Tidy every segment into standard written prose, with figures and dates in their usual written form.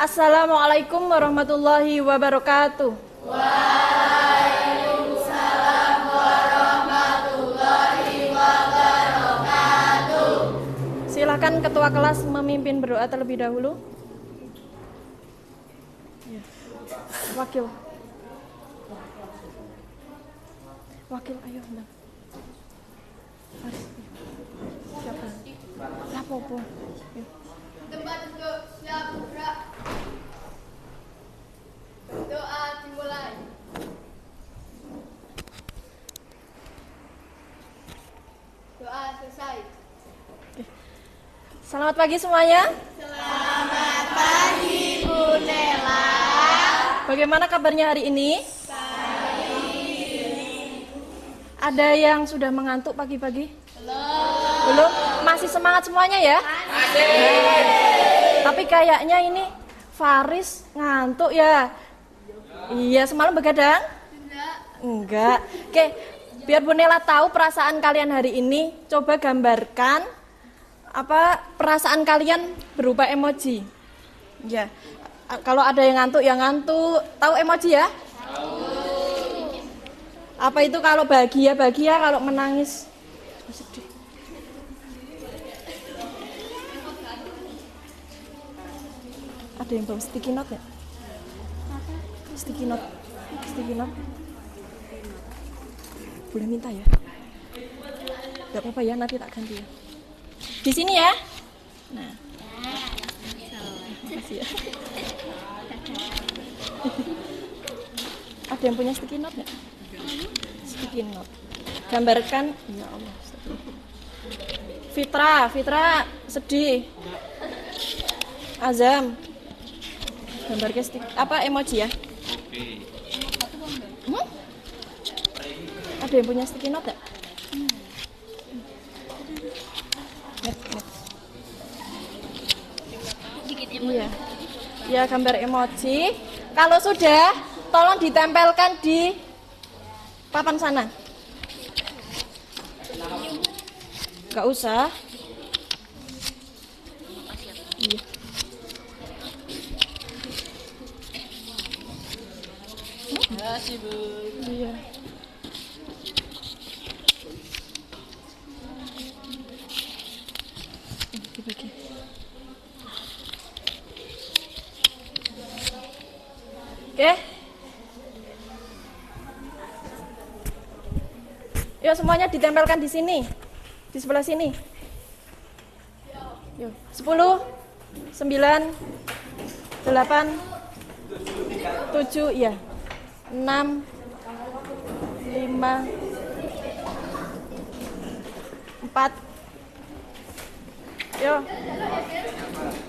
Assalamualaikum warahmatullahi wabarakatuh. Waalaikumsalam warahmatullahi wabarakatuh. Silakan ketua kelas memimpin berdoa terlebih dahulu. Wakil. Wakil, ayo undang. Siapa? Lapopo. Tempat duduk siap gerak. Doa dimulai. Doa selesai. Selamat pagi semuanya. Selamat pagi Bu Nela. Bagaimana kabarnya hari ini? Ada yang sudah mengantuk pagi-pagi? Belum? Masih semangat semuanya ya? Masih. Tapi kayaknya ini Faris ngantuk ya? Iya, semalam begadang? Enggak. Oke, biar Bu Nela tahu perasaan kalian hari ini, coba gambarkan perasaan kalian berupa emoji. Ya. Kalau ada yang ngantuk, ya ngantuk. Tahu emoji ya? Apa itu kalau bahagia, kalau menangis sedih. Ada yang bawa sticky note ya? Sticky note. Boleh minta ya? Gak apa-apa ya, nanti tak ganti ya. Di sini ya. Nah. Makasih ya. Ada yang punya sticky note nggak? Sticky note. Gambarkan. Ya Allah. Fitra sedih. Azam. Gambarkan emoji ya? Ada yang punya sticky note nggak? Iya. Ya, gambar emoji. Kalau sudah, tolong ditempelkan di papan sana. Gak usah. Iya. Makasih Bu. Iya. Dibagi. Oke. Yuk semuanya ditempelkan di sini. Di sebelah sini. Yuk. 10, 9, 8, 7, ya. 6, 5, 4. Yuk.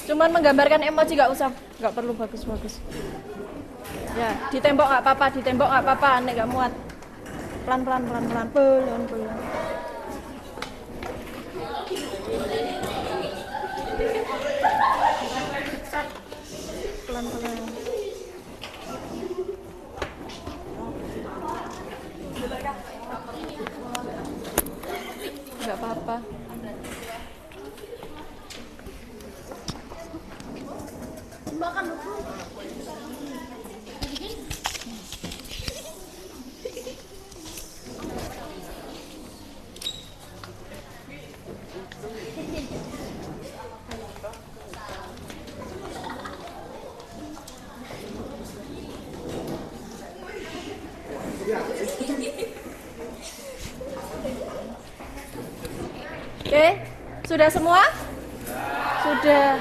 Cuman menggambarkan emoji, gak perlu bagus-bagus. Ya, di tembok nggak apa-apa, nek nggak muat. Pelan-pelan. Pelan-pelan. Nggak apa-apa. Makan dulu. Oke, sudah semua? Sudah.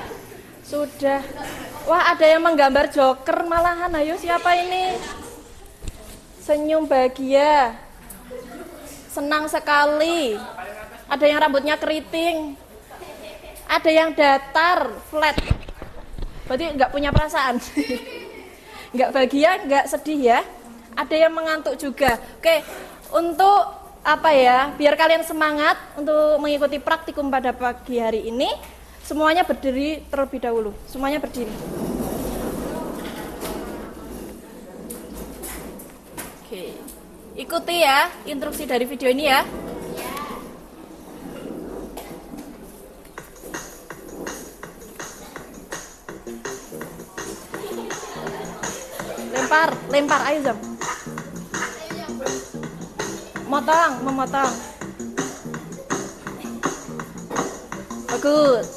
Wah, ada yang menggambar joker malahan. Ayo, siapa ini? Senyum bahagia. Senang sekali. Ada yang rambutnya keriting. Ada yang datar, flat. Berarti nggak punya perasaan. Nggak bahagia, nggak sedih ya. Ada yang mengantuk juga. Oke, untuk biar kalian semangat untuk mengikuti praktikum pada pagi hari ini, semuanya berdiri terlebih dahulu. Semuanya berdiri. Oke. Ikuti ya instruksi dari video ini ya. lempar, ayo Zam. Memotong. Bagus.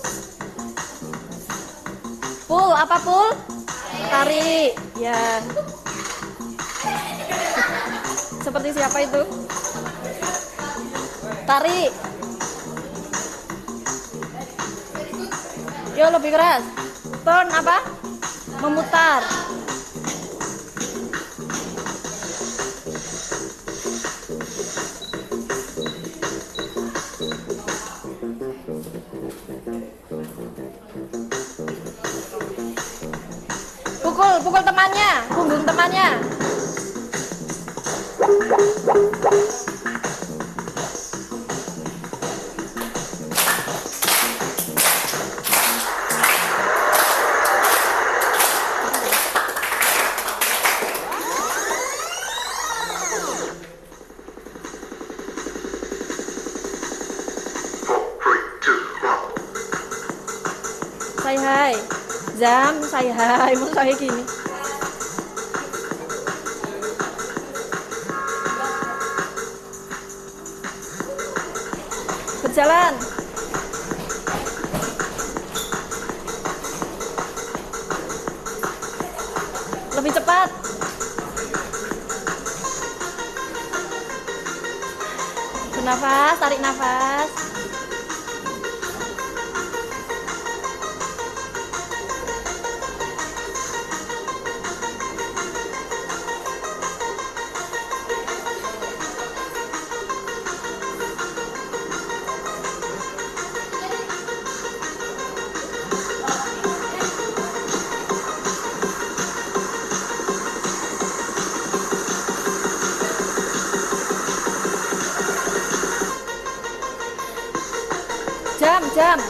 Pul, apa pul? Tarik, ya. Seperti siapa itu? Tarik. Yo, lebih keras. Turn apa? Memutar. Pukul temannya, punggung temannya. Say hai. Zam, say hai. Mau say gini. Berjalan. Lebih cepat. Bernafas, tarik nafas. Jam. Oke,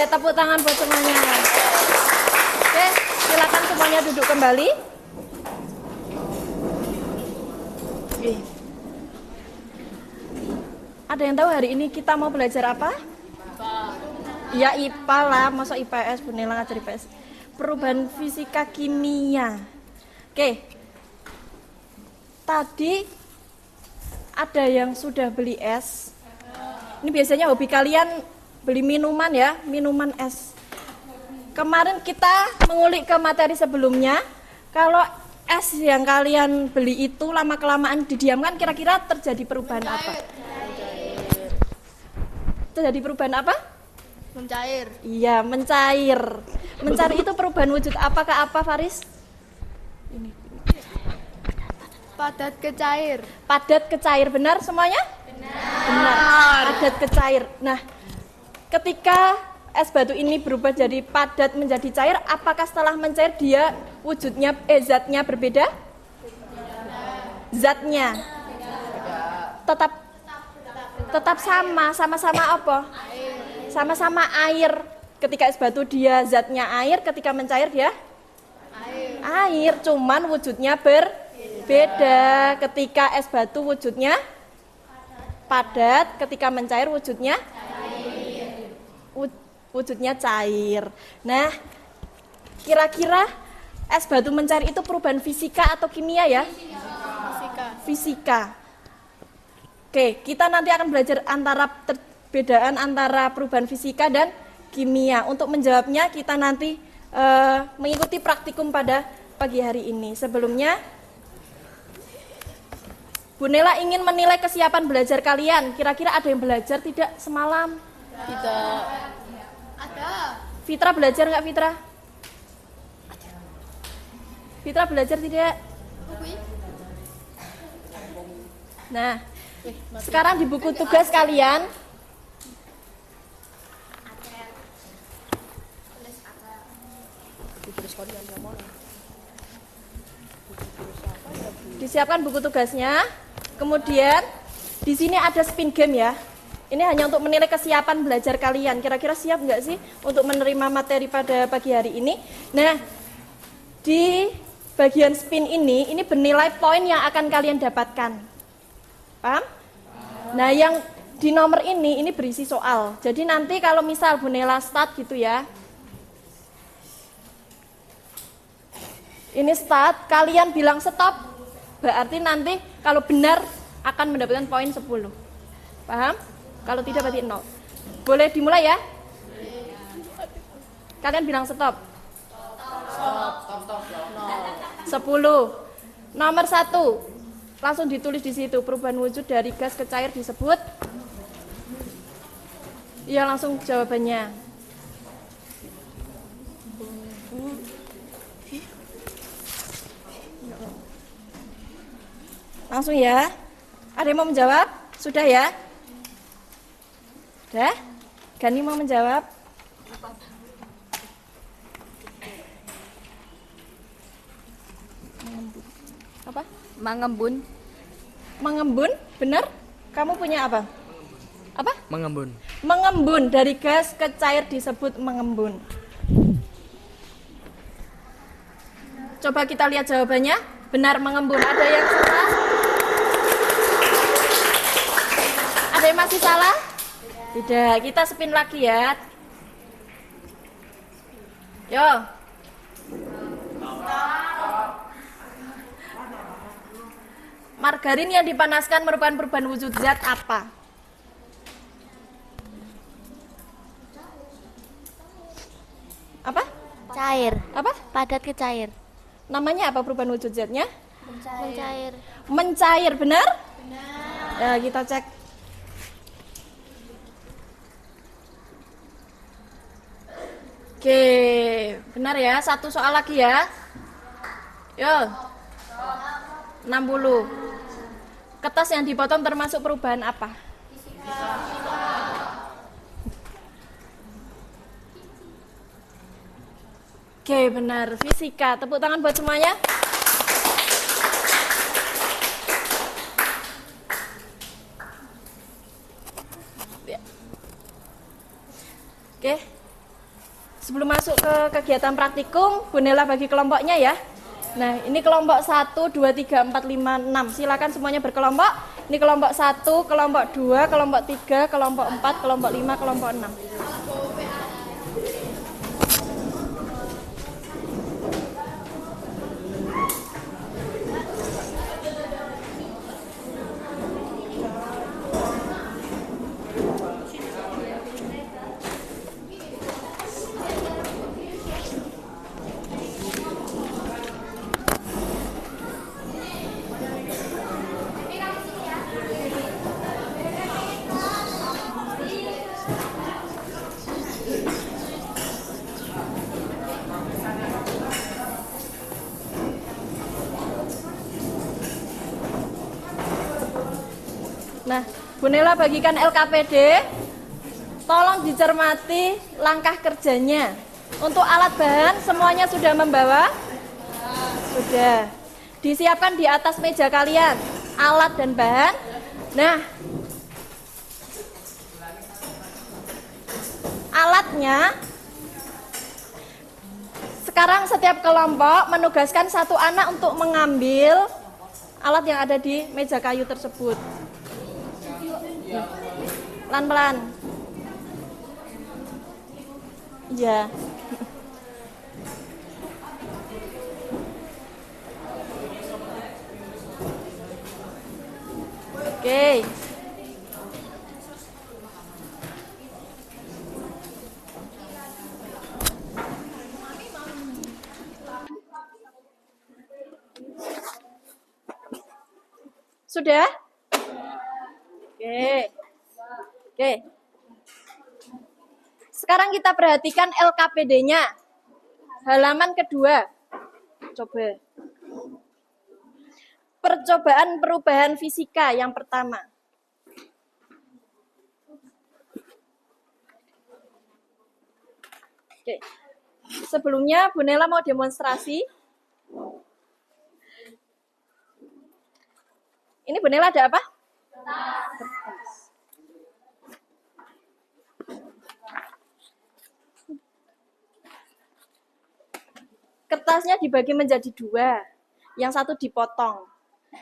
tepuk tangan buat semuanya. Oke, silakan semuanya duduk kembali. Oke. Ada yang tahu hari ini kita mau belajar apa? Ya IPA lah, masa IPS, Bu Nela ngajar IPS. Perubahan fisika kimia. Oke. Tadi ada yang sudah beli es. Ini biasanya hobi kalian beli minuman ya, minuman es. Kemarin kita mengulik ke materi sebelumnya. Kalau es yang kalian beli itu lama-kelamaan didiamkan, kira-kira terjadi perubahan apa? Terjadi perubahan apa? Mencair. Iya, mencair. Mencair itu perubahan wujud apakah apa, Faris? Ini. Padat ke cair. Padat ke cair, benar semuanya? Benar. Padat ke cair. Nah, ketika es batu ini berubah jadi padat menjadi cair, apakah setelah mencair dia wujudnya zatnya berbeda? Zatnya tetap sama-sama apa? Sama-sama air. Ketika es batu dia zatnya air, ketika mencair dia air, cuman wujudnya berbeda. Ketika es batu wujudnya padat, ketika mencair wujudnya cair. Nah, kira-kira es batu mencair itu perubahan fisika atau kimia ya? Fisika. Oke, kita nanti akan belajar perbedaan antara perubahan fisika dan kimia. Untuk menjawabnya kita nanti mengikuti praktikum pada pagi hari ini. Sebelumnya, Bu Nela ingin menilai kesiapan belajar kalian. Kira-kira ada yang belajar tidak semalam? Tidak. Ada. Fitra belajar nggak, Fitra? Fitra belajar tidak? Nah, sekarang di buku tugas kalian disiapkan buku tugasnya. Kemudian di sini ada spin game ya. Ini hanya untuk menilai kesiapan belajar kalian. Kira-kira siap nggak sih untuk menerima materi pada pagi hari ini? Nah, di bagian spin ini bernilai poin yang akan kalian dapatkan. Paham? Nah, yang di nomor ini berisi soal. Jadi nanti kalau misal Bu Nela start gitu ya. Ini start, kalian bilang stop. Berarti nanti kalau benar akan mendapatkan poin 10. Paham? Kalau tidak berarti 0. Boleh dimulai ya? Kalian bilang stop. 10. Nomor 1. Langsung ditulis di situ, perubahan wujud dari gas ke cair disebut. Iya, langsung jawabannya. Langsung ya. Ada yang mau menjawab? Sudah ya? Sudah? Gani mau menjawab? Apa? Mengembun. Mengembun, benar? Kamu punya apa? Apa? Mengembun. Mengembun, dari gas ke cair disebut mengembun. Coba kita lihat jawabannya. Benar, mengembun. Ada yang salah? Ada yang masih salah? Tidak, kita spin lagi ya. Yo. Margarin yang dipanaskan merupakan perubahan wujud zat apa? Apa? Cair. Apa? Padat ke cair. Namanya apa perubahan wujud zatnya? Mencair. Mencair, benar? Benar. Ya, kita cek. Oke, benar ya. Satu soal lagi ya. Yo. 60. Kertas yang dipotong termasuk perubahan apa? Oke, benar. Fisika. Tepuk tangan buat semuanya. Ya. Oke. Sebelum masuk ke kegiatan praktikum, Bu Nela bagi kelompoknya ya. Nah, ini kelompok 1, 2, 3, 4, 5, 6. Silakan semuanya berkelompok. Ini kelompok 1, kelompok 2, kelompok 3, kelompok 4, kelompok 5, kelompok 6. Nah, Bu Nela bagikan LKPD, tolong dicermati langkah kerjanya. Untuk alat bahan semuanya sudah membawa? Sudah. Disiapkan di atas meja kalian, alat dan bahan. Nah, alatnya, sekarang setiap kelompok menugaskan satu anak untuk mengambil alat yang ada di meja kayu tersebut. Pelan-pelan. Ya. Oke. Sudah? Oke. Oke. Sekarang kita perhatikan LKPD-nya. Halaman kedua. Coba. Percobaan perubahan fisika yang pertama. Oke. Sebelumnya Bu Nela mau demonstrasi. Ini Bu Nela ada apa? Kertas. kertasnya dibagi menjadi dua. Yang satu dipotong.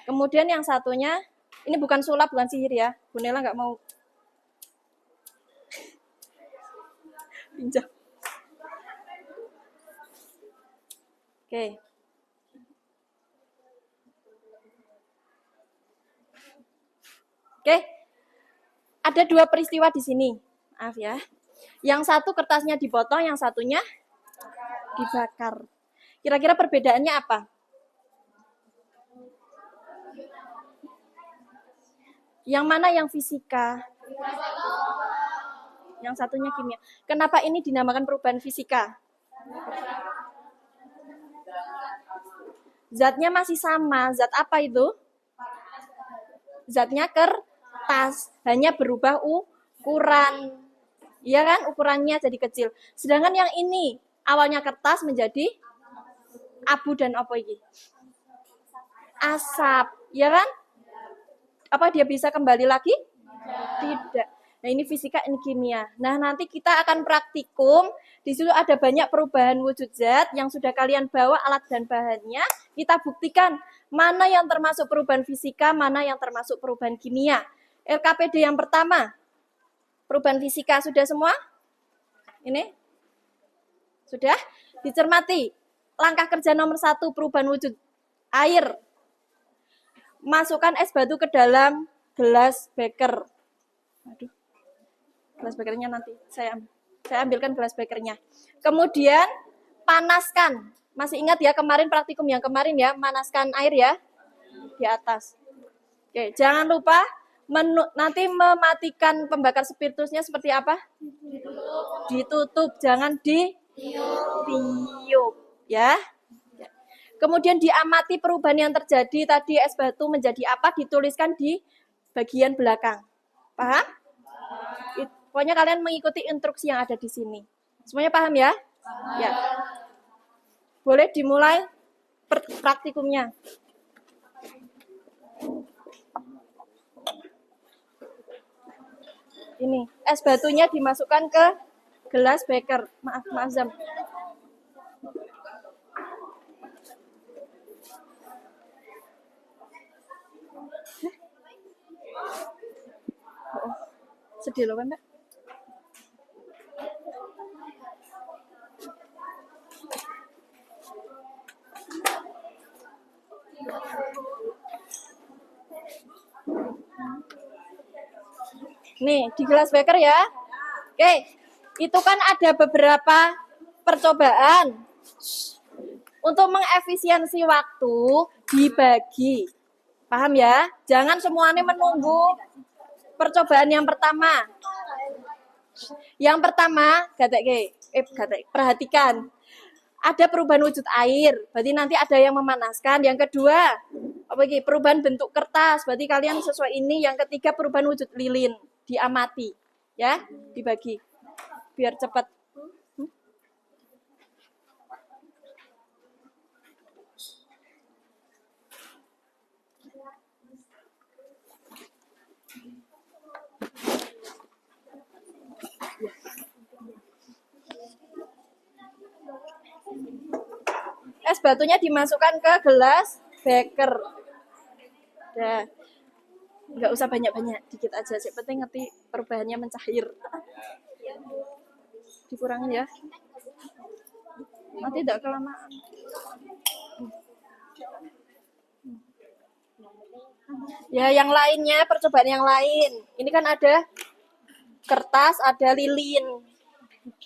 Kemudian yang satunya, ini bukan sulap, bukan sihir ya. Bu Nela nggak mau pinjam. Oke. Oke. Ada dua peristiwa di sini. Maaf ya. Yang satu kertasnya dipotong, yang satunya dibakar. Kira-kira perbedaannya apa? Yang mana yang fisika? Yang satunya kimia. Kenapa ini dinamakan perubahan fisika? Zatnya masih sama. Zat apa itu? Zatnya kertas. Hanya berubah ukuran. Iya kan? Ukurannya jadi kecil. Sedangkan yang ini, awalnya kertas menjadi abu dan apa ini? Asap. Iya kan? Apa dia bisa kembali lagi? Tidak. Nah, ini fisika, ini kimia. Nah, nanti kita akan praktikum. Di situ ada banyak perubahan wujud zat yang sudah kalian bawa alat dan bahannya. Kita buktikan mana yang termasuk perubahan fisika, mana yang termasuk perubahan kimia. LKPD yang pertama, perubahan fisika sudah semua? Ini? Sudah? Dicermati. Langkah kerja nomor 1, perubahan wujud air. Masukkan es batu ke dalam gelas beker. Aduh. Gelas bekernya nanti saya ambilkan gelas bekernya. Kemudian panaskan. Masih ingat ya kemarin praktikum yang kemarin ya, manaskan air ya di atas. Oke, jangan lupa nanti mematikan pembakar spiritusnya seperti apa? Ditutup, jangan ditiup ya. Kemudian diamati perubahan yang terjadi tadi es batu menjadi apa, dituliskan di bagian belakang. Paham? Pokoknya kalian mengikuti instruksi yang ada di sini. Semuanya paham ya? Ya. Boleh dimulai praktikumnya. Ini, es batunya dimasukkan ke gelas beker. Maaf Zam. Oh, sedih loh, Mbak. Nih, di gelas beker ya. Oke, itu kan ada beberapa percobaan. Untuk mengefisiensi waktu, dibagi. Paham ya? Jangan semuanya menunggu percobaan yang pertama. Yang pertama, perhatikan. Ada perubahan wujud air, berarti nanti ada yang memanaskan. Yang kedua, perubahan bentuk kertas, berarti kalian sesuai ini. Yang ketiga, perubahan wujud lilin, diamati. Ya, dibagi. Biar cepat. Es batunya dimasukkan ke gelas beker. Udah. Nggak usah banyak-banyak, dikit aja. Yang penting ngerti perubahannya mencair. Dikurangin ya. Nanti tidak kelamaan. Ya, yang lainnya, percobaan yang lain. Ini kan ada kertas, ada lilin.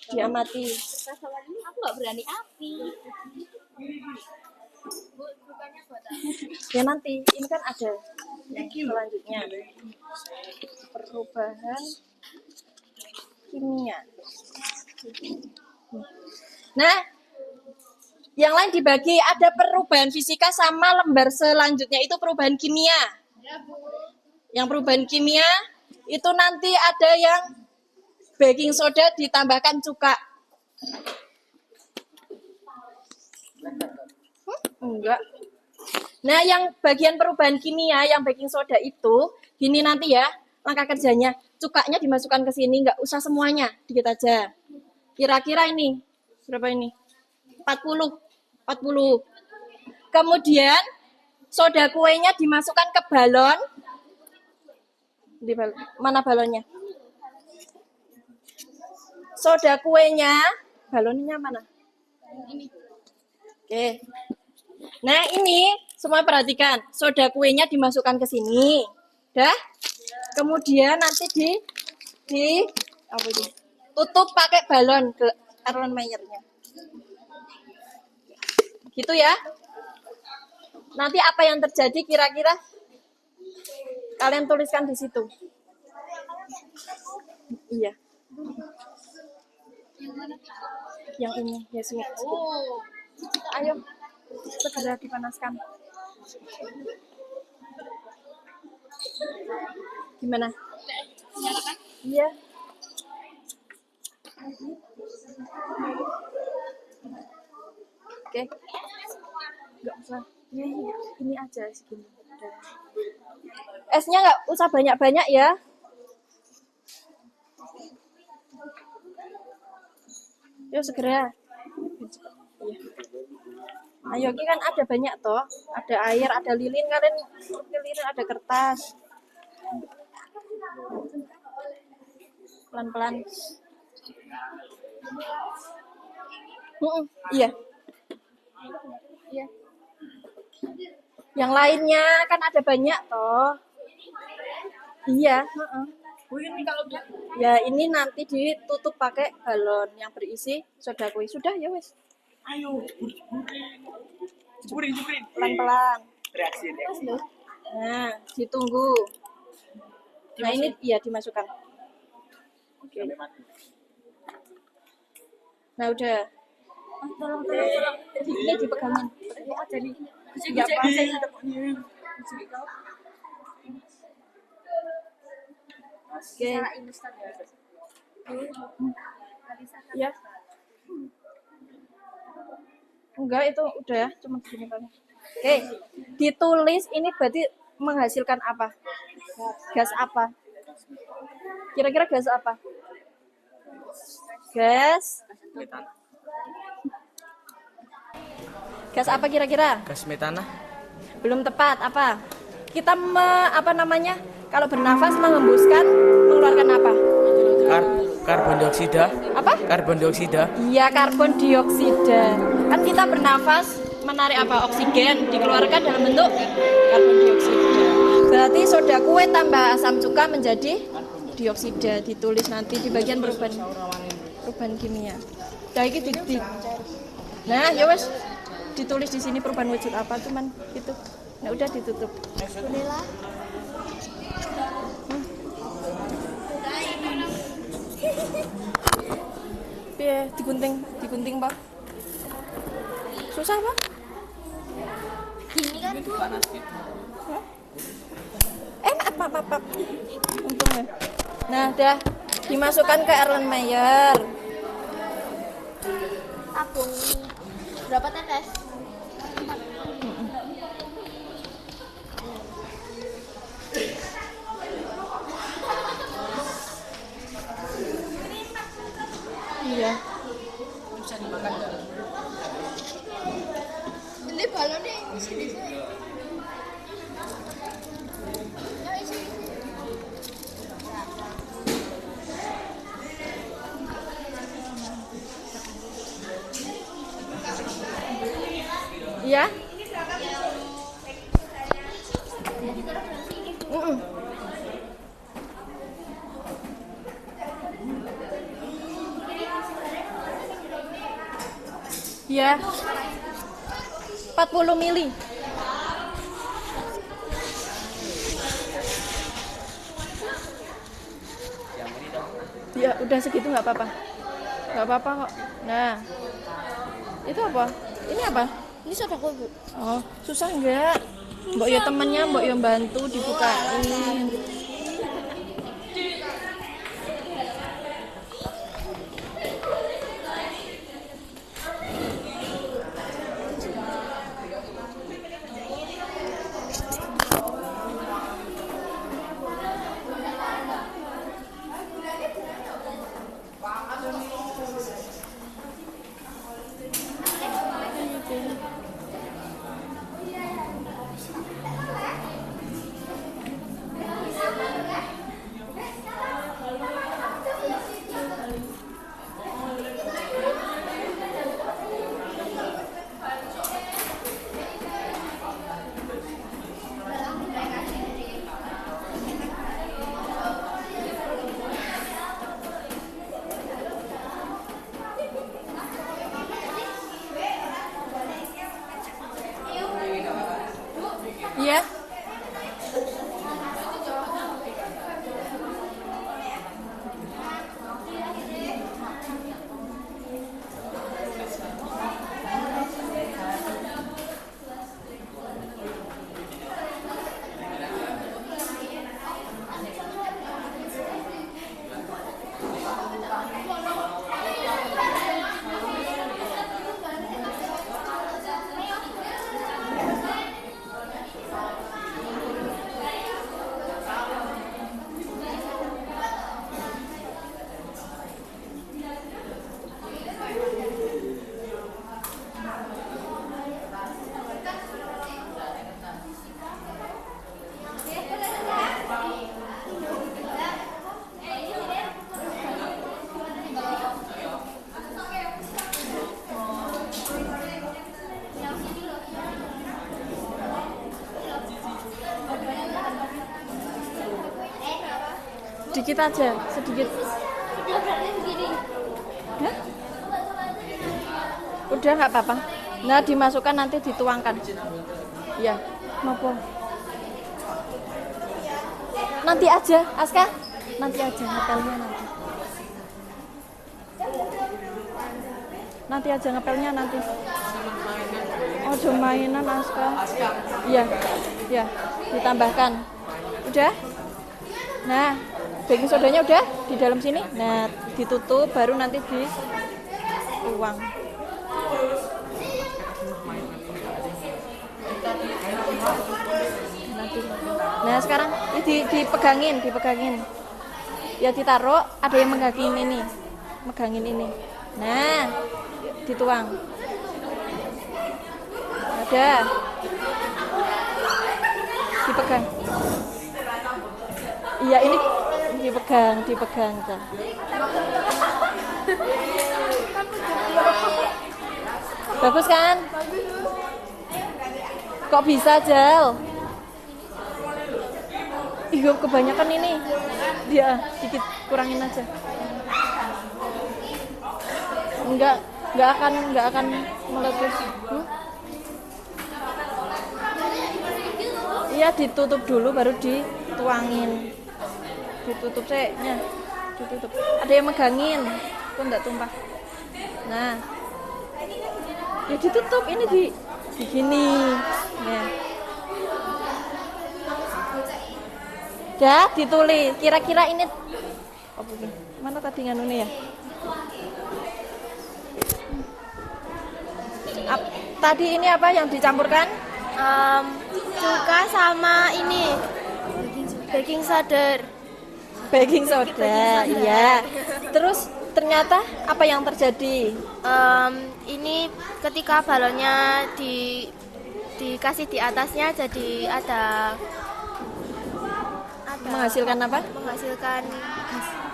Diamati. Aku nggak berani api. Ya nanti, ini kan ada yang selanjutnya. Perubahan kimia. Nah, yang lain dibagi, ada perubahan fisika sama lembar selanjutnya itu perubahan kimia. Yang perubahan kimia itu nanti ada yang baking soda ditambahkan cuka. Enggak. Nah, yang bagian perubahan kimia, yang baking soda itu, gini nanti ya, langkah kerjanya. Cukanya dimasukkan ke sini, enggak usah semuanya, dikit aja. Kira-kira ini, berapa ini? 40. 40. Kemudian soda kuenya dimasukkan ke balon. Mana balonnya? Soda kuenya, balonnya mana? Oke. Nah, ini semua perhatikan. Soda kuenya dimasukkan ke sini. Dah? Kemudian nanti tutup pakai balon ke Erlenmeyer-nya. Gitu ya. Nanti apa yang terjadi kira-kira kalian tuliskan di situ. Iya. Yang ini, ya sini. Ayo, segera dipanaskan. Gimana? Iya. Oke. Enggak usah. Ini aja segini. Esnya nggak usah banyak-banyak ya. Yuk segera. Ayo, ini kan ada banyak toh. Ada air, ada lilin, kalian lilin, ada kertas. Pelan-pelan. Iya. Iya. Yang lainnya kan ada banyak toh. Iya. Ya ini nanti ditutup pakai balon yang berisi soda kue. Sudah ya wes. Ayo, cukurin. Pelan-pelan. Reaksi. Nah, ditunggu. Nah ini iya dimasukkan. Oke. Nah udah. Tolong. Ini dipegangin. Jadi nggak apa-apa. Oke. Ya. Enggak, itu udah ya, cuma segini kan. Oke. Ditulis ini berarti menghasilkan apa? Gas apa? Kira-kira gas apa? Gas apa kira-kira? Gas metana. Belum tepat, apa? Kita kalau bernafas mengembuskan mengeluarkan apa? Karbon dioksida. Apa? Karbon dioksida. Iya, karbon dioksida. Kan kita bernafas menarik apa? Oksigen, dikeluarkan dalam bentuk karbon dioksida. Berarti soda kue tambah asam cuka menjadi dioksida. Ditulis nanti di bagian perubahan kimia. Nah, ya wes ditulis di sini perubahan wujud apa cuman gitu. Nah, udah ditutup. Alhamdulillah. Piye digunting, Pak? Susah, Pak? Gini kan Bu. Enak, Pak. Untungnya. Nah, udah dimasukkan ke Erlenmeyer. Tabung. Berapa tetes? Iya. Bisa dimakan enggak? Ini balonnya isi di sini. Ya isi. Iya. Ya, 40 mili. Ya, udah segitu nggak apa-apa. Nggak apa-apa kok. Nah, itu apa? Ini apa? Ini soda kue Bu. Oh, susah nggak? Mbok ya temennya, mbok ya bantu dibukain. Dikit aja, sedikit. Hah? Udah nggak apa-apa. Nah, dimasukkan nanti dituangkan. Ya, maupun. Nanti aja, Aska. Nanti aja, ngepelnya nanti. Nanti aja ngepelnya nanti. Oh, cuma mainan Aska. Iya, ya, ditambahkan. Udah? Nah, baking sodanya udah di dalam sini. Nah, ditutup baru nanti dituang. Nah, sekarang ini dipegangin. Ya ditaruh, ada yang megangin ini. Nah, dituang. Ada. Dipegang. Iya, ini dipegang kan. Bagus kan? Kok bisa, Jal? Iya, kebanyakan ini. Dia dikit kurangin aja. Enggak akan meletus. Iya, ditutup dulu baru dituangin. Ditutup seknya. Ditutup. Ada yang megangin. Kok enggak tumpah. Nah. Ya ditutup, ini di gini. Ya. Dah ditulis. Kira-kira ini apa ini? Mana tadi nganune ya? Tadi ini apa yang dicampurkan? Cuka sama ini baking soda. Baking soda, iya. Terus ternyata apa yang terjadi? Ini ketika balonnya dikasih di atasnya jadi ada Menghasilkan apa? Menghasilkan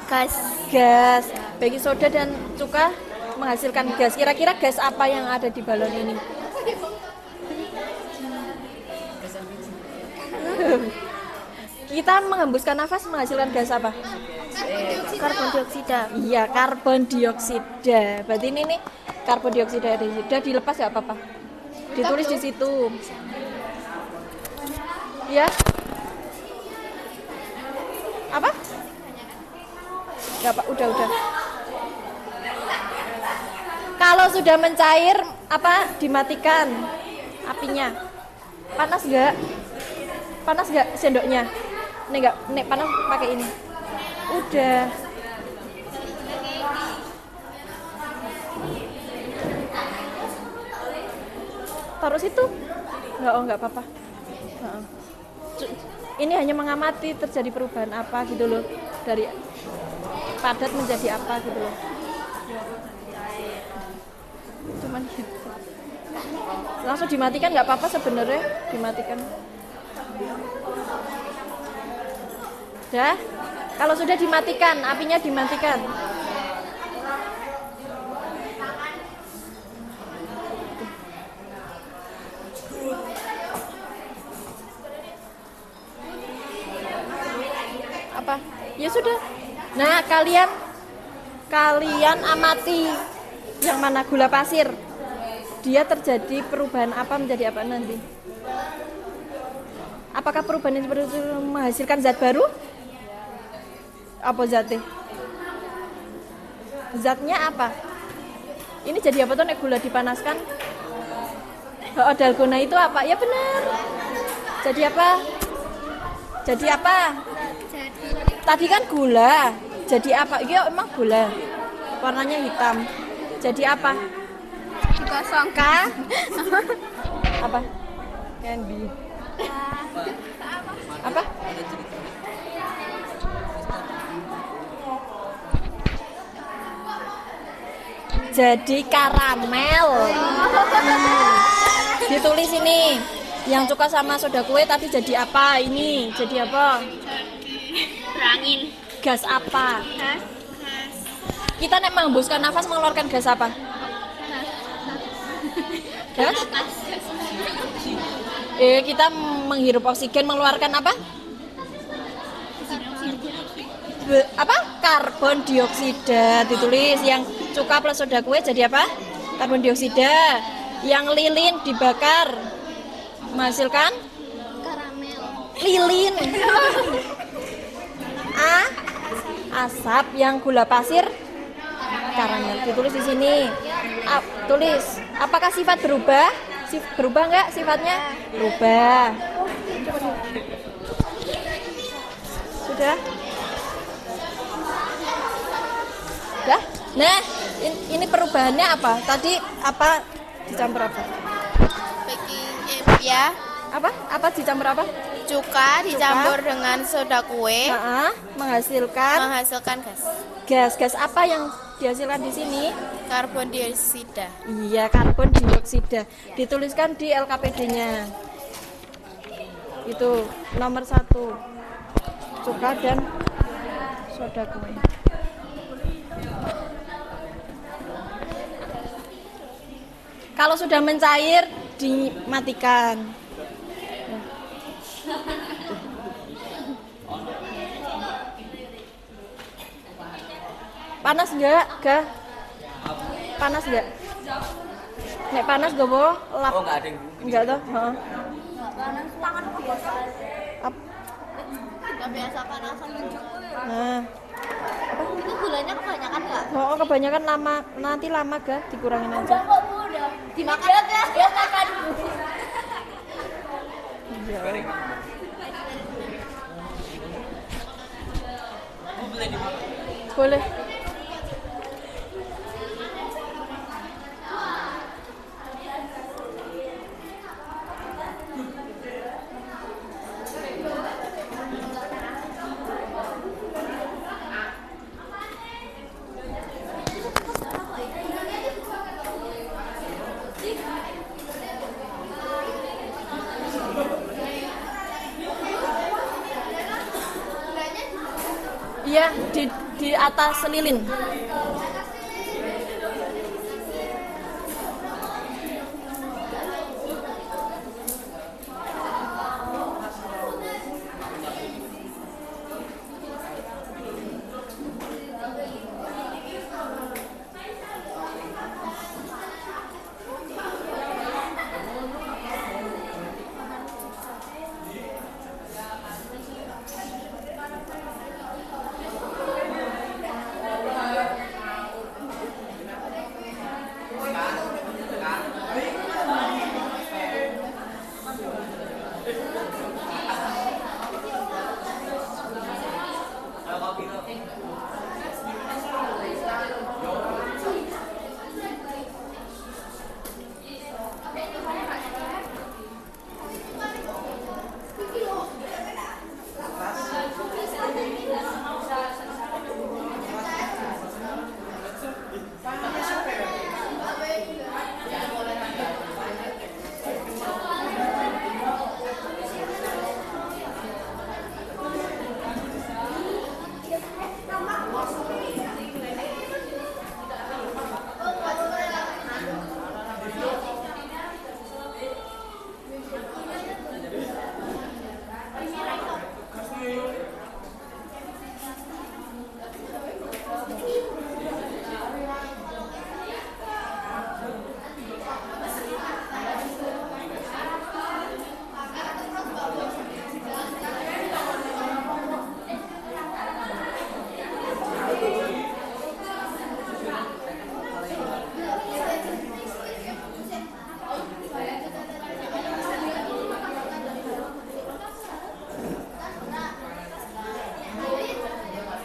gas. Gas. Baking soda dan cuka menghasilkan gas. Kira-kira gas apa yang ada di balon ini? Kita menghembuskan nafas menghasilkan gas apa? Karbon dioksida. Iya, karbon dioksida. Berarti ini nih karbon dioksida dilepas ya apa-apa. Ditulis di situ. Ya. Apa? Enggak, Pak. Udah. Kalau sudah mencair, apa dimatikan apinya? Panas enggak sendoknya? Nek panas pakai ini. Udah. Taruh situ. Enggak apa-apa. Ini hanya mengamati terjadi perubahan apa gitu loh, dari padat menjadi apa gitu loh. Cuman gitu. Langsung dimatikan nggak apa-apa sebenarnya, dimatikan. Dah, kalau sudah dimatikan, apinya dimatikan. Apa? Ya sudah. Nah, kalian amati yang mana gula pasir. Dia terjadi perubahan apa menjadi apa nanti? Apakah perubahan yang seperti itu menghasilkan zat baru? Apa zatnya? Zatnya apa? Ini jadi apa tuh nek gula dipanaskan? Dalgona itu apa? Ya benar. Jadi apa? Tadi kan gula. Jadi apa? Iya emang gula. Warnanya hitam. Jadi apa? Dikosongkan. Apa? Candy. Apa? Jadi karamel. Ditulis ini. Yang cuka sama soda kue tadi jadi apa? Ini jadi apa? Berangin. Gas apa? Kita nek menghembuskan nafas mengeluarkan gas apa? Gas? Kita menghirup oksigen mengeluarkan apa? apa? Karbon dioksida ditulis. Yang cuka plus soda kue jadi apa? Karbon dioksida. Yang lilin dibakar menghasilkan Karamel. lilin. Asap. Yang gula pasir karamel ditulis di sini. Tulis apakah sifat berubah? Berubah nggak sifatnya? Berubah. Sudah? Udah? Nah, ini perubahannya apa? Tadi apa dicampur apa? Ya, Apa dicampur apa? cuka dicampur dengan soda kue Menghasilkan gas. gas apa yang dihasilkan di sini? Karbon dioksida. Iya, karbon dioksida. Dituliskan di LKPD-nya. Itu nomor 1. Cuka dan soda kue. Kalau sudah mencair, dimatikan. Panas enggak? Panas enggak? Nek panas gak boh? Lap. Oh, enggak ada yang Enggak toh? Heeh. Gak biasa panasan juga. Nah, Itu gulanya kebanyakan nggak? oh kebanyakan lama, nanti lama gak? Dikurangin aja. Dimakan ya makan. Boleh. Iya, di atas lilin.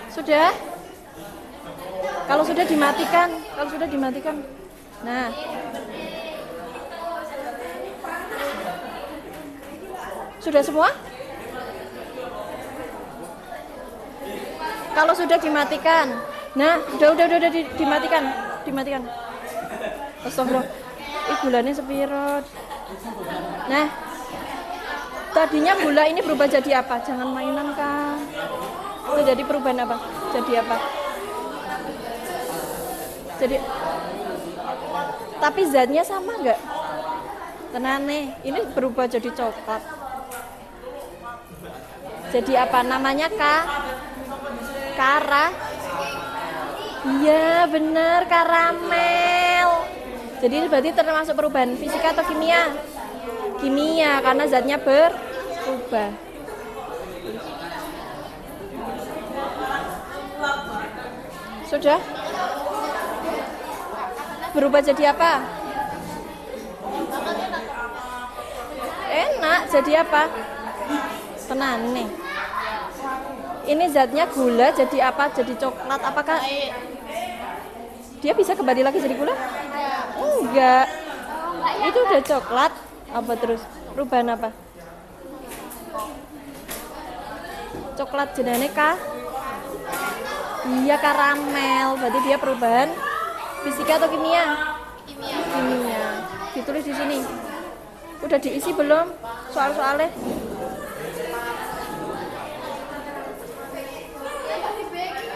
Sudah? Kalau sudah dimatikan. Nah. Sudah semua? Kalau sudah dimatikan. Nah, udah dimatikan. Astagfirullah. Gulanya sepirot. Nah. Tadinya gula ini berubah jadi apa? Jangan mainan, Kak. Itu jadi perubahan apa? Jadi apa? Tapi zatnya sama nggak? Tenane, ini berubah jadi coklat. Jadi apa? Namanya Kara. Iya, benar, karamel. Jadi ini berarti termasuk perubahan fisika atau kimia? Kimia, karena zatnya berubah. Sudah? Berubah jadi apa? Enak, jadi apa? Tenan nih. Ini zatnya gula, jadi apa? Jadi coklat. Apakah dia bisa kembali lagi jadi gula? Enggak. Itu udah coklat. Apa terus? Perubahan apa? Coklat jenenge iya, karamel. Berarti dia perubahan fisika atau kimia? Kimia. Ditulis di sini. Udah diisi belum soal-soalnya?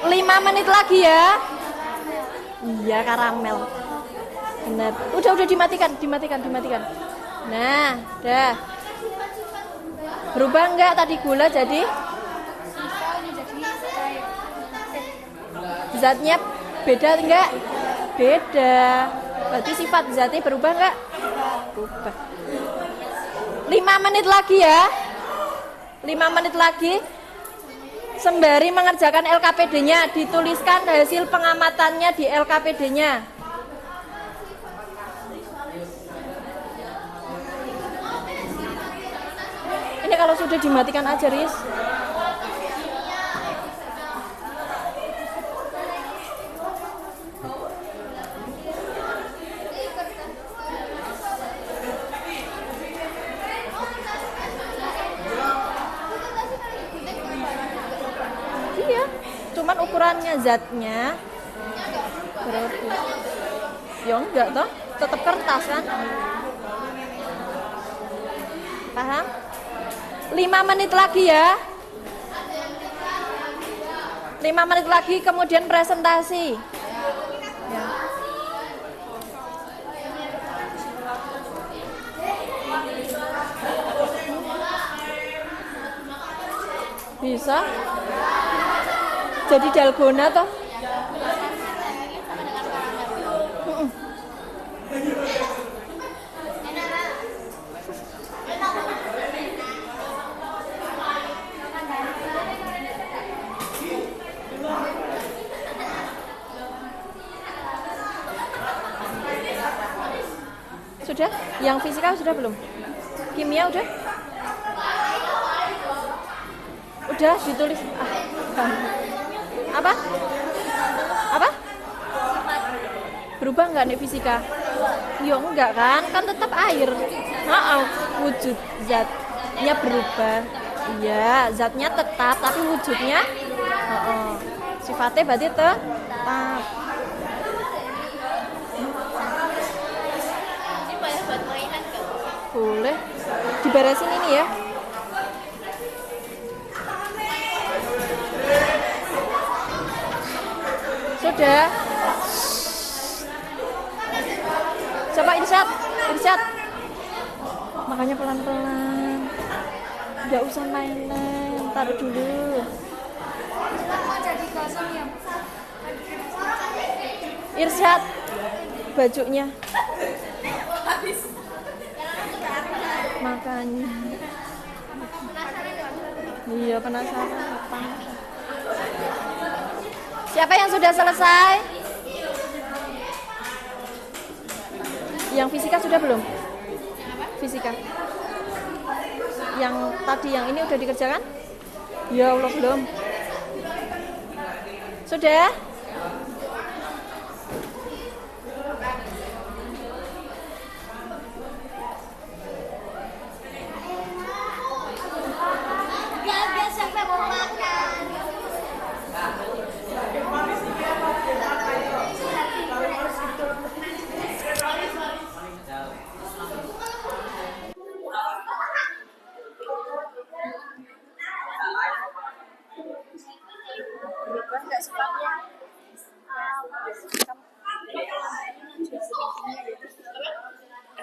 Lima menit lagi ya. Iya, karamel. Benar. Udah dimatikan. Nah, dah. Berubah enggak tadi gula jadi? Zatnya beda enggak? Beda. Berarti sifat zatnya berubah enggak? Berubah. 5 menit lagi ya. 5 menit lagi. Sembari mengerjakan LKPD-nya, dituliskan hasil pengamatannya di LKPD-nya. Ini kalau sudah dimatikan aja, Riz. Iya, cuman ukurannya zatnya berapa? Ya enggak toh, tetap kertas kan? Paham? 5 menit lagi ya. 5 menit lagi kemudian presentasi. Ya. Bisa? Jadi dalgona toh? Sudah? Yang fisika sudah belum? Kimia udah? Udah ditulis. Apa? Apa? Berubah nggak nih fisika? Ya enggak kan? Kan tetap air. Wujud zatnya berubah. Iya, zatnya tetap tapi wujudnya sifatnya berarti tetap. Boleh diberesin ini ya. Sudah. Coba Irsyad. Makanya pelan-pelan. Nggak usah main-main, taruh dulu. Irsyad, bajunya. Makanya. Iya, penasaran apa? Siapa yang sudah selesai? Yang fisika sudah belum? Fisika. Yang tadi yang ini udah dikerjakan? Ya Allah, belum. Sudah?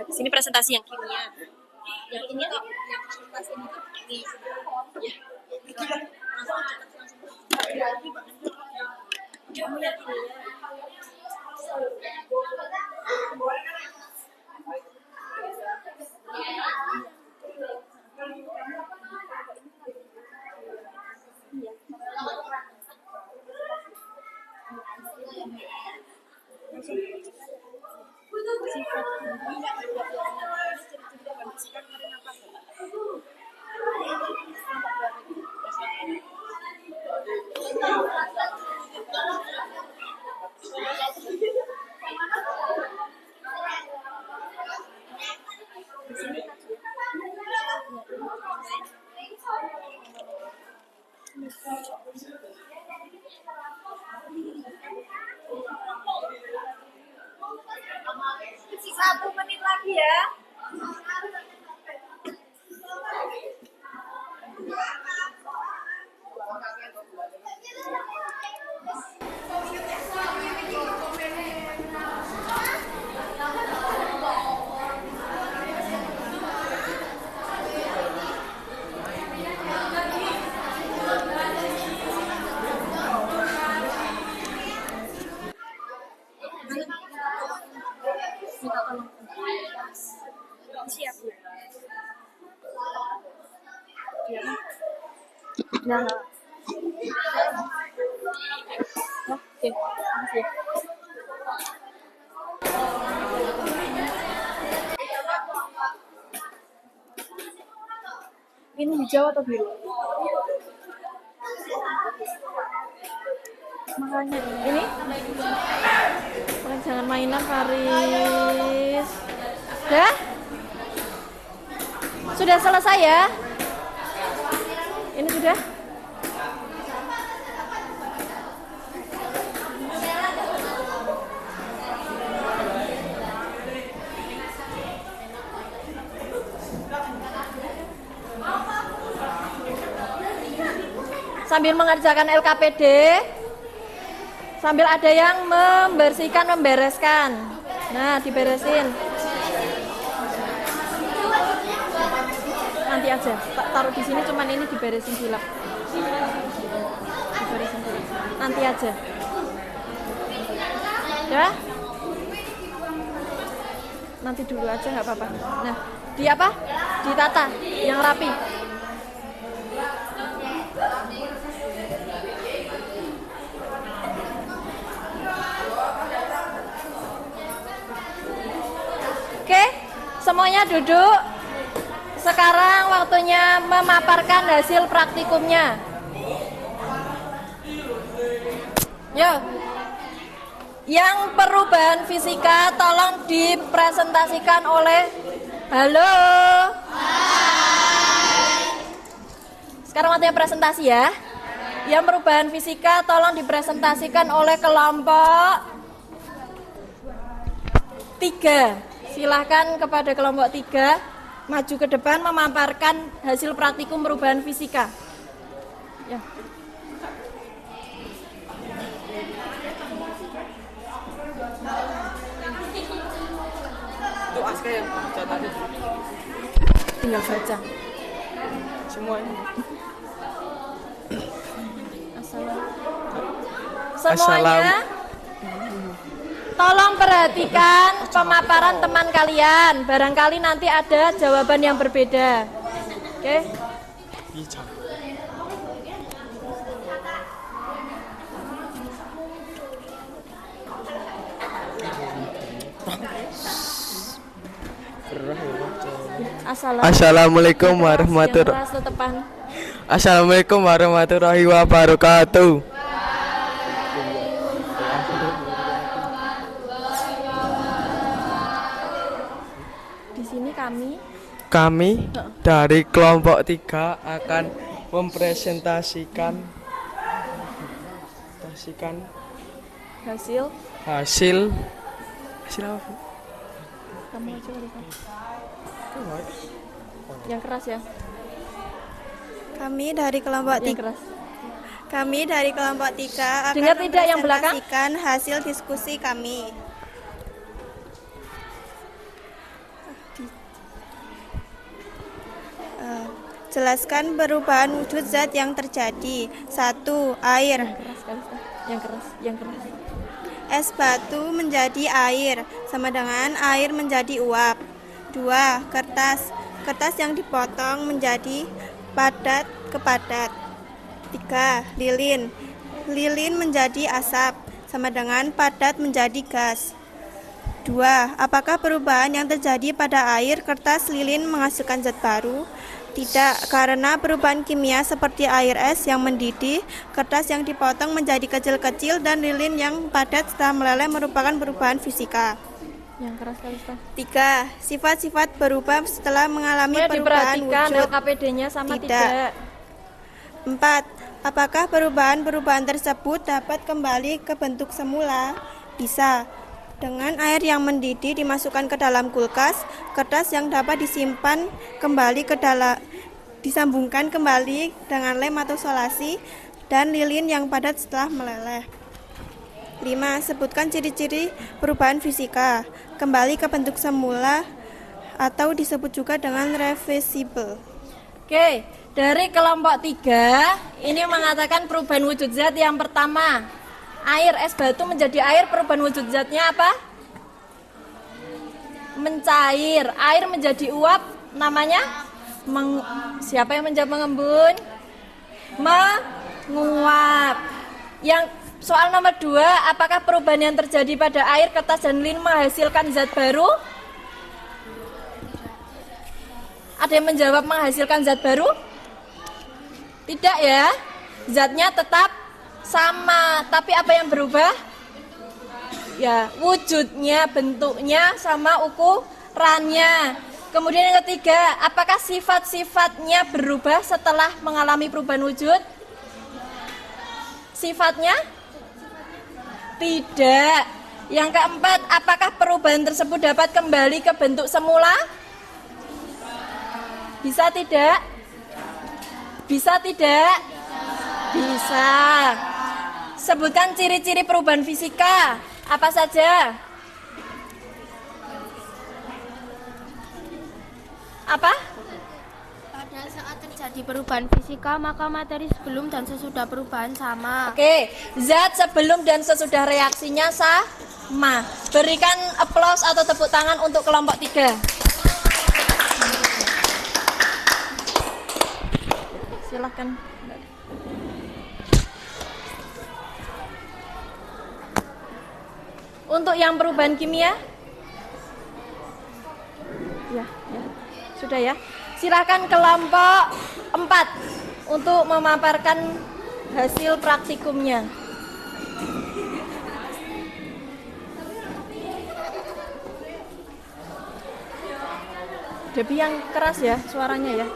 Di sini presentasi yang kimia. Yang ini atau yang presentasi ini? Ya. Satu menit lagi ya. Siap. Nah. Oke, makasih. Ini hijau atau biru? Makanya ini jangan mainan Faris. Dah? Sudah selesai ya? Ini sudah? Sambil mengerjakan LKPD, sambil ada yang membersihkan, membereskan. Nah, diberesin. Nanti aja, tak taruh di sini, cuman ini diberesin silap. Diberesin dulu. Nanti aja. Ya? Nanti dulu aja nggak apa-apa. Nah, di apa? Ditata, yang rapi. Oke, semuanya duduk. Sekarang waktunya memaparkan hasil praktikumnya. Yo, yang perubahan fisika tolong dipresentasikan oleh halo. Sekarang waktunya presentasi ya. Yang perubahan fisika tolong dipresentasikan oleh kelompok 3. Silahkan kepada kelompok 3 maju ke depan memaparkan hasil praktikum perubahan fisika. Ya. Itu Aska yang baca tadi. Tinggal baca. Semuanya. Semuanya tolong perhatikan pemaparan teman kalian. Barangkali nanti ada jawaban yang berbeda. Oke? Assalamualaikum warahmatullahi Assalamualaikum warahmatullahi wabarakatuh. Di sini kami dari kelompok 3 akan mempresentasikan hasil apa? Kamu aja kali kan? Yang keras ya. Kami dari kelompok Yang 3 keras. akan Dengar tidak yang belakang? mempresentasikan hasil diskusi kami. Jelaskan perubahan wujud zat yang terjadi. 1. Air. Yang keras, yang keras. Es batu menjadi air, sama dengan air menjadi uap. 2. Kertas. Kertas yang dipotong menjadi padat ke padat. 3. Lilin. Lilin menjadi asap, sama dengan padat menjadi gas. 2. Apakah perubahan yang terjadi pada air, kertas, lilin menghasilkan zat baru? Tidak, karena perubahan kimia seperti air es yang mendidih, kertas yang dipotong menjadi kecil-kecil, dan lilin yang padat setelah meleleh merupakan perubahan fisika. Yang keras kali, Ustaz. 3. Sifat-sifat berubah setelah mengalami Boleh perubahan diperhatikan wujud. LKPD-nya sama Tidak. tidak. 4. Apakah perubahan-perubahan tersebut dapat kembali ke bentuk semula? Bisa. Dengan air yang mendidih dimasukkan ke dalam kulkas, kertas yang dapat disimpan kembali ke dalam disambungkan kembali dengan lem atau solasi, dan lilin yang padat setelah meleleh. 5. Sebutkan ciri-ciri perubahan fisika. Kembali ke bentuk semula atau disebut juga dengan reversible. Oke, dari kelompok 3 ini mengatakan perubahan wujud zat yang pertama. Air es batu menjadi air, perubahan wujud zatnya apa? Mencair. Air menjadi uap, namanya siapa yang menjawab mengembun? Menguap. Yang soal nomor 2, apakah perubahan yang terjadi pada air, kertas, dan lilin menghasilkan zat baru? Ada yang menjawab menghasilkan zat baru? Tidak ya. Zatnya tetap sama, tapi apa yang berubah? Ya, wujudnya, bentuknya, sama ukurannya. Kemudian yang ketiga, apakah sifat-sifatnya berubah setelah mengalami perubahan wujud? Sifatnya? Tidak. Yang keempat, apakah perubahan tersebut dapat kembali ke bentuk semula? Bisa tidak? Bisa tidak? Bisa. Sebutkan ciri-ciri perubahan fisika. Apa saja? Apa? Pada saat terjadi perubahan fisika, maka materi sebelum dan sesudah perubahan sama. Oke, zat sebelum dan sesudah reaksinya sama. Berikan aplaus atau tepuk tangan untuk kelompok 3. Silahkan. Untuk yang perubahan kimia? Ya. Sudah ya. Silakan kelompok 4 untuk memaparkan hasil praktikumnya. Debbie yang keras ya suaranya ya.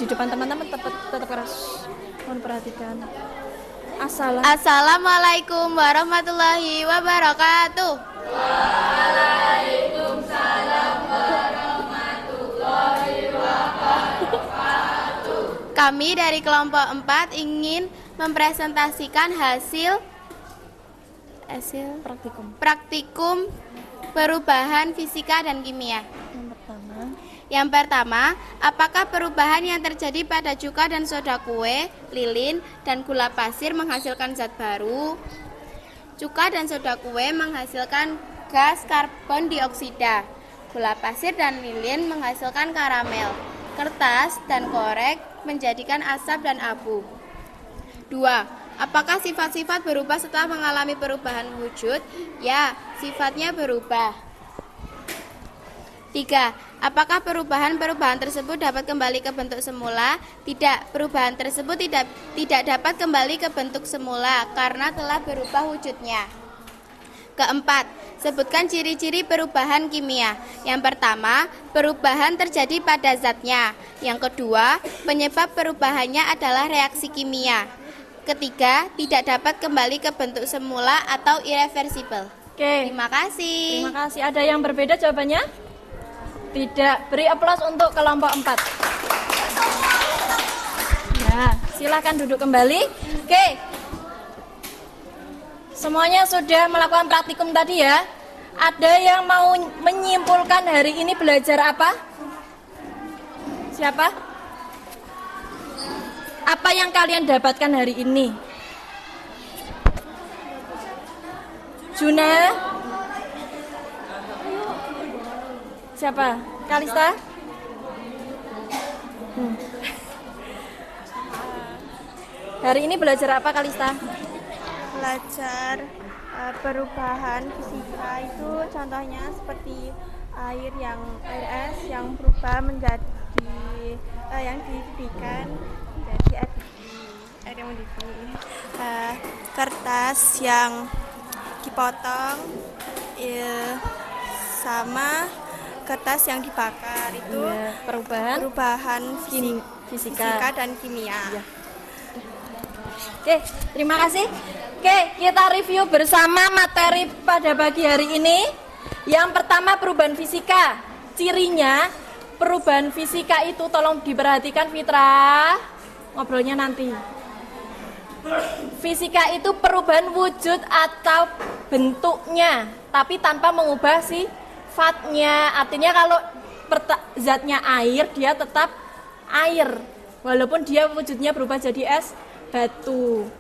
Di depan teman-teman tetap keras. Mohon perhatikan. Assalamualaikum warahmatullahi wabarakatuh. Waalaikumsalam warahmatullahi wabarakatuh. Kami dari kelompok 4 ingin mempresentasikan hasil praktikum perubahan fisika dan kimia. Yang pertama, apakah perubahan yang terjadi pada cuka dan soda kue, lilin, dan gula pasir menghasilkan zat baru? Cuka dan soda kue menghasilkan gas karbon dioksida. Gula pasir dan lilin menghasilkan karamel. Kertas dan korek menjadikan asap dan abu. 2. Apakah sifat-sifat berubah setelah mengalami perubahan wujud? Ya, sifatnya berubah. 3. Apakah perubahan-perubahan tersebut dapat kembali ke bentuk semula? Tidak, perubahan tersebut tidak dapat kembali ke bentuk semula karena telah berubah wujudnya. Keempat, sebutkan ciri-ciri perubahan kimia. Yang pertama, perubahan terjadi pada zatnya. Yang kedua, penyebab perubahannya adalah reaksi kimia. Ketiga, tidak dapat kembali ke bentuk semula atau irreversible. Oke. Terima kasih. Terima kasih. Ada yang berbeda jawabannya? Tidak. Beri aplaus untuk kelompok 4. Ya, silakan duduk kembali. Oke. Semuanya sudah melakukan praktikum tadi ya. Ada yang mau menyimpulkan hari ini belajar apa? Siapa? Apa yang kalian dapatkan hari ini? Juna. Siapa? Kalista? Hari ini belajar apa Kalista? Belajar perubahan fisika itu contohnya seperti air es yang berubah menjadi yang dididihkan menjadi air yang mendidih. Kertas yang dipotong sama kertas yang dibakar itu perubahan fisika dan kimia. Ya. Oke, terima kasih. Oke, kita review bersama materi pada pagi hari ini. Yang pertama perubahan fisika. Cirinya perubahan fisika itu tolong diperhatikan Fitra. Ngobrolnya nanti. Fisika itu perubahan wujud atau bentuknya, tapi tanpa mengubah sifatnya. Artinya kalau zatnya air, dia tetap air. Walaupun dia wujudnya berubah jadi es batu.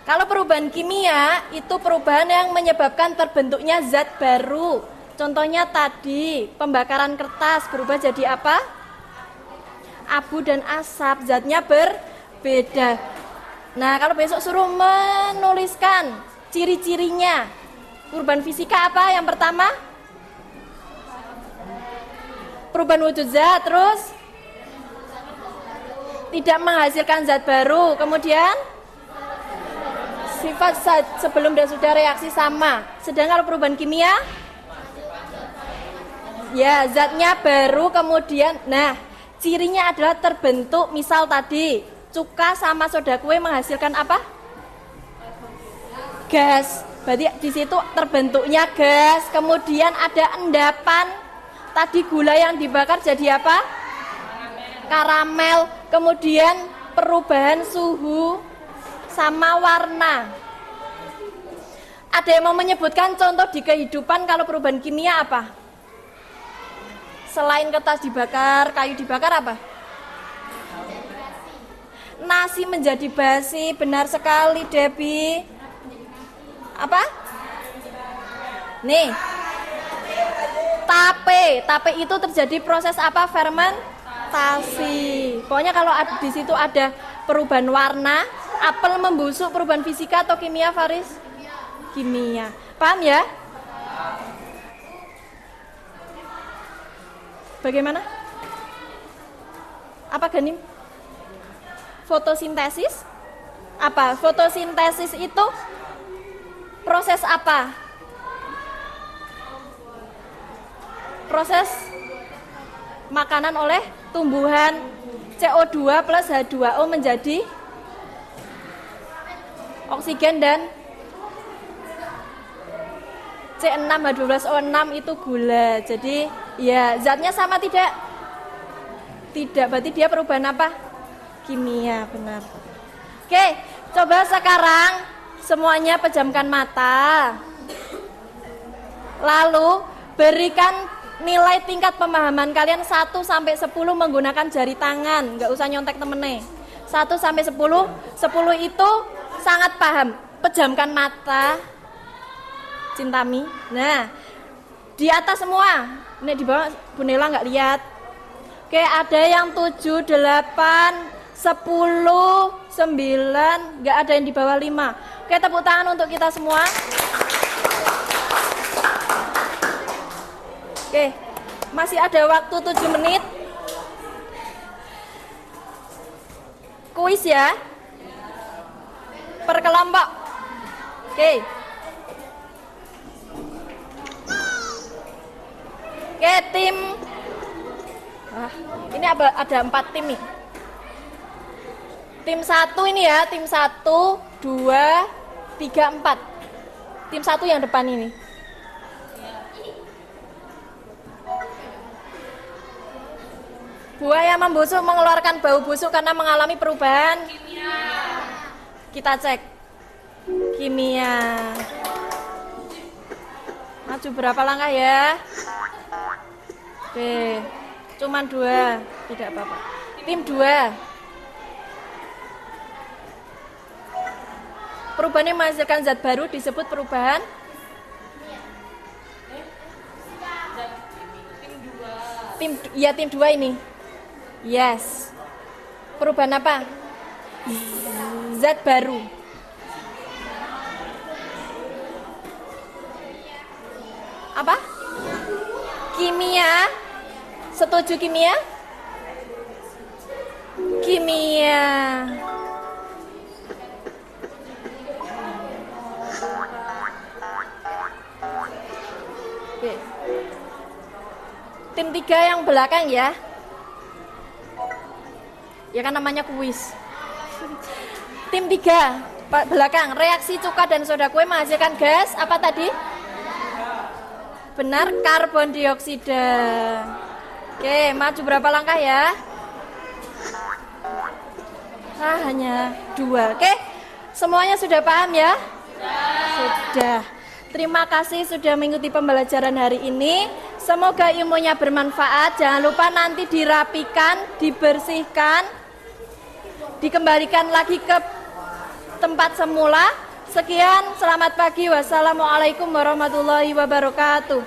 Kalau perubahan kimia itu perubahan yang menyebabkan terbentuknya zat baru. Contohnya tadi pembakaran kertas berubah jadi apa? Abu dan asap, zatnya berbeda. Nah, kalau besok suruh menuliskan ciri-cirinya perubahan fisika apa? Yang pertama perubahan wujud zat, terus tidak menghasilkan zat baru, kemudian sifat zat sebelum dan sudah reaksi sama. Sedangkan kalau perubahan kimia, ya zatnya baru, kemudian, nah cirinya adalah terbentuk. Misal tadi cuka sama soda kue menghasilkan apa? Gas. Berarti di situ terbentuknya gas. Kemudian ada endapan. Tadi gula yang dibakar jadi apa? Karamel. Kemudian perubahan suhu sama warna. Ada yang mau menyebutkan contoh di kehidupan kalau perubahan kimia apa? Selain kertas dibakar, kayu dibakar apa? Nasi menjadi basi, benar sekali Debbie. Apa? Nih. Tape itu terjadi proses apa? Fermentasi. Pokoknya kalau di situ ada perubahan warna, apel membusuk, perubahan fisika atau kimia, Faris? Kimia. Paham ya? Bagaimana? Apa Ganim? Fotosintesis? Apa? Fotosintesis itu proses apa? Proses makanan oleh tumbuhan. CO2 plus H2O menjadi oksigen dan C6H12O6 itu gula. Jadi ya zatnya sama tidak? Tidak, berarti dia perubahan apa? Kimia, benar. Oke, coba sekarang semuanya pejamkan mata. Lalu berikan nilai tingkat pemahaman kalian 1 sampai 10 menggunakan jari tangan, nggak usah nyontek temennya. 1 sampai 10, 10 itu sangat paham. Pejamkan mata, Cintami. Nah, di atas semua. Ini di bawah Bu Nela nggak lihat. Oke, ada yang 7, 8, 10, 9, nggak ada yang di bawah 5. Oke, tepuk tangan untuk kita semua. Oke, masih ada waktu 7 menit. Kuis ya. Per kelompok. Oke. Oke, tim. Ini ada 4 tim nih. Tim 1 ini ya, tim 1, 2, 3, 4. Tim 1 yang depan ini. Buah yang membusuk mengeluarkan bau busuk karena mengalami perubahan kimia. Kita cek. Kimia. Maju berapa langkah ya? Oke. Cuman 2, tidak apa-apa. Tim 2. Perubahan yang menghasilkan zat baru disebut perubahan tim 2 ini. Yes. Perubahan apa? Zat baru. Apa? Kimia. Setuju kimia? Kimia. Oke. Tim 3 yang belakang ya. Ya kan namanya kuis. Tim 3 belakang, reaksi cuka dan soda kue menghasilkan gas apa tadi? Benar, karbon dioksida. Oke, maju berapa langkah ya? Hanya 2. Oke, semuanya sudah paham ya? Sudah. Terima kasih sudah mengikuti pembelajaran hari ini. Semoga ilmunya bermanfaat. Jangan lupa nanti dirapikan, dibersihkan, dikembalikan lagi ke tempat semula. Sekian, selamat pagi. Wassalamualaikum warahmatullahi wabarakatuh.